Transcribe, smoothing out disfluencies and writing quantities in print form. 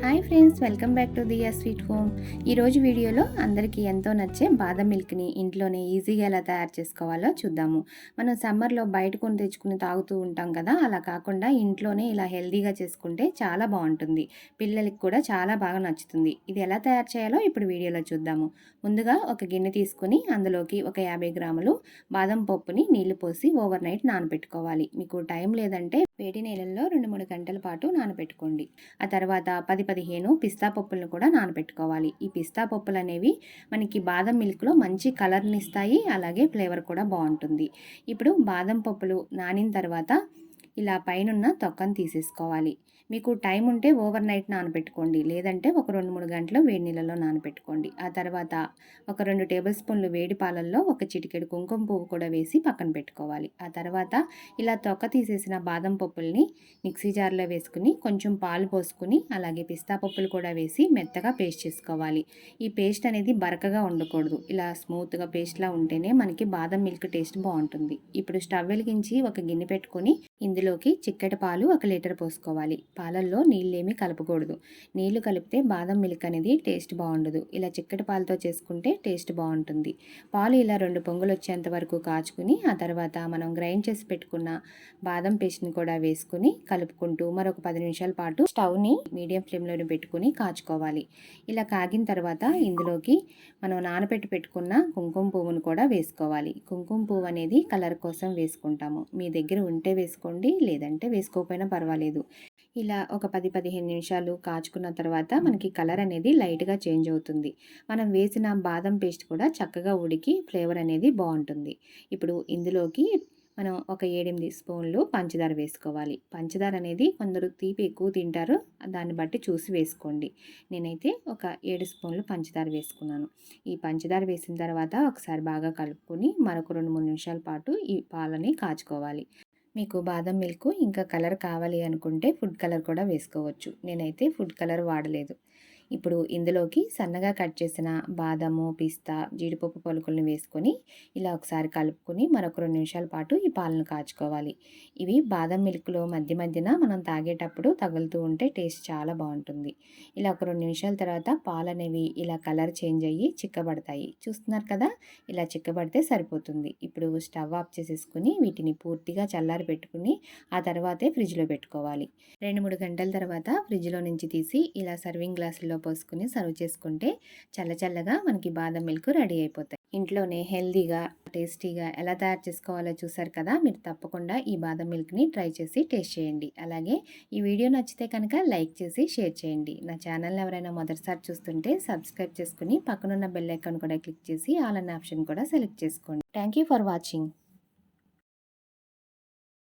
Hi friends, welcome back to Diya sweet home. ఈరోజు వీడియోలో అందరికీ ఎంతో నచ్చే బాదం మిల్క్ని ఇంట్లోనే ఈజీగా ఎలా తయారు చేసుకోవాలో చూద్దాము. మనం సమ్మర్లో బయట కొని తెచ్చుకుని తాగుతూ ఉంటాం కదా, అలా కాకుండా ఇంట్లోనే ఇలా హెల్తీగా చేసుకుంటే చాలా బాగుంటుంది. పిల్లలకి కూడా చాలా బాగా నచ్చుతుంది. ఇది ఎలా తయారు చేయాలో ఇప్పుడు వీడియోలో చూద్దాము. ముందుగా ఒక గిన్నె తీసుకుని అందులోకి ఒక 50 గ్రాములు బాదం పప్పుని నీళ్లు పోసి ఓవర్ నైట్ నానబెట్టుకోవాలి. మీకు టైం లేదంటే వేడి నీళ్ళల్లో 2-3 గంటల పాటు నానబెట్టుకోండి. ఆ తర్వాత 10-15 పిస్తా పప్పులను కూడా నానబెట్టుకోవాలి. ఈ పిస్తా పప్పులు అనేవి మనకి బాదం మిల్క్లో మంచి కలర్ని ఇస్తాయి, అలాగే ఫ్లేవర్ కూడా బాగుంటుంది. ఇప్పుడు బాదం పప్పులు నానిన తర్వాత ఇలా పైనున్న తొక్కను తీసేసుకోవాలి. మీకు టైం ఉంటే ఓవర్ నైట్ నానబెట్టుకోండి, లేదంటే ఒక 2-3 గంటలు వేడి నీళ్ళలో నానబెట్టుకోండి. ఆ తర్వాత ఒక 2 టేబుల్ స్పూన్లు వేడి పాలల్లో ఒక చిటికెడు కుంకుమ పువ్వు కూడా వేసి పక్కన పెట్టుకోవాలి. ఆ తర్వాత ఇలా తొక్క తీసేసిన బాదం పప్పుల్ని మిక్సీ జార్లో వేసుకుని కొంచెం పాలు పోసుకుని అలాగే పిస్తా పప్పులు కూడా వేసి మెత్తగా పేస్ట్ చేసుకోవాలి. ఈ పేస్ట్ అనేది బరకగా ఉండకూడదు, ఇలా స్మూత్గా పేస్ట్లా ఉంటేనే మనకి బాదం మిల్క్ టేస్ట్ బాగుంటుంది. ఇప్పుడు స్టవ్ వెలిగించి ఒక గిన్నె పెట్టుకొని ఇందులోకి చిక్కటి పాలు 1 లీటర్ పోసుకోవాలి. పాలల్లో నీళ్ళేమీ కలపకూడదు. నీళ్లు కలిపితే బాదం మిల్క్ అనేది టేస్ట్ బాగుండదు. ఇలా చిక్కటి పాలతో చేసుకుంటే టేస్ట్ బాగుంటుంది. పాలు ఇలా 2 పొంగులు వచ్చేంత వరకు కాచుకుని ఆ తర్వాత మనం గ్రైండ్ చేసి పెట్టుకున్న బాదం పేస్ట్ని కూడా వేసుకుని కలుపుకుంటూ మరొక 10 నిమిషాల పాటు స్టవ్ని మీడియం ఫ్లేమ్లో పెట్టుకుని కాచుకోవాలి. ఇలా కాగిన తర్వాత ఇందులోకి మనం నానబెట్టి పెట్టుకున్న కుంకుమ పువ్వును కూడా వేసుకోవాలి. కుంకుమ పువ్వు అనేది కలర్ కోసం వేసుకుంటాము. మీ దగ్గర ఉంటే వేసుకోండి, లేదంటే వేసుకోకపోయినా పర్వాలేదు. ఇలా ఒక 10-15 నిమిషాలు కాచుకున్న తర్వాత మనకి కలర్ అనేది లైట్గా చేంజ్ అవుతుంది. మనం వేసిన బాదం పేస్ట్ కూడా చక్కగా ఉడికి ఫ్లేవర్ అనేది బాగుంటుంది. ఇప్పుడు ఇందులోకి మనం ఒక 7-8 స్పూన్లు పంచదార వేసుకోవాలి. పంచదార అనేది కొందరు తీపి ఎక్కువ తింటారు, దాన్ని బట్టి చూసి వేసుకోండి. నేనైతే ఒక 7 స్పూన్లు పంచదార వేసుకున్నాను. ఈ పంచదార వేసిన తర్వాత ఒకసారి బాగా కలుపుకొని మరొక 2-3 నిమిషాల పాటు ఈ పాలని కాచుకోవాలి. మీకు బాదం మిల్క్ ఇంకా కలర్ కావాలి అనుకుంటే ఫుడ్ కలర్ కూడా వేసుకోవచ్చు. నేనైతే ఫుడ్ కలర్ వాడలేదు. ఇప్పుడు ఇందులోకి సన్నగా కట్ చేసిన బాదము, పిస్తా, జీడిపప్పు పలుకులను వేసుకొని ఇలా ఒకసారి కలుపుకొని మరొక 2 నిమిషాల పాటు ఈ పాలను కాచుకోవాలి. ఇవి బాదం మిల్క్లో మధ్య మధ్యన మనం తాగేటప్పుడు తగులుతూ ఉంటే టేస్ట్ చాలా బాగుంటుంది. ఇలా ఒక 2 నిమిషాల తర్వాత పాలు అనేవి ఇలా కలర్ చేంజ్ అయ్యి చిక్కబడతాయి. చూస్తున్నారు కదా, ఇలా చిక్కబడితే సరిపోతుంది. ఇప్పుడు స్టవ్ ఆఫ్ చేసేసుకుని వీటిని పూర్తిగా చల్లారి పెట్టుకుని ఆ తర్వాతే ఫ్రిడ్జ్లో పెట్టుకోవాలి. 2-3 గంటల తర్వాత ఫ్రిడ్జ్లో నుంచి తీసి ఇలా సర్వింగ్ గ్లాసుల్లో పోసుకుని సర్వ్ చేసుకుంటే చల్లచల్లగా మనకి బాదం మిల్క్ రెడీ అయిపోతాయి. ఇంట్లోనే హెల్తీగా టేస్టీగా ఎలా తయారు చేసుకోవాలో చూసారు కదా. మీరు తప్పకుండా ఈ బాదం మిల్క్ని ట్రై చేసి టేస్ట్ చేయండి. అలాగే ఈ వీడియో నచ్చితే కనుక లైక్ చేసి షేర్ చేయండి. నా ఛానల్ని ఎవరైనా మొదటిసారి చూస్తుంటే సబ్స్క్రైబ్ చేసుకుని పక్కనున్న బెల్ ఐకాన్ కూడా క్లిక్ చేసి ఆల్ అనే ఆప్షన్ కూడా సెలెక్ట్ చేసుకోండి. Thank you for watching.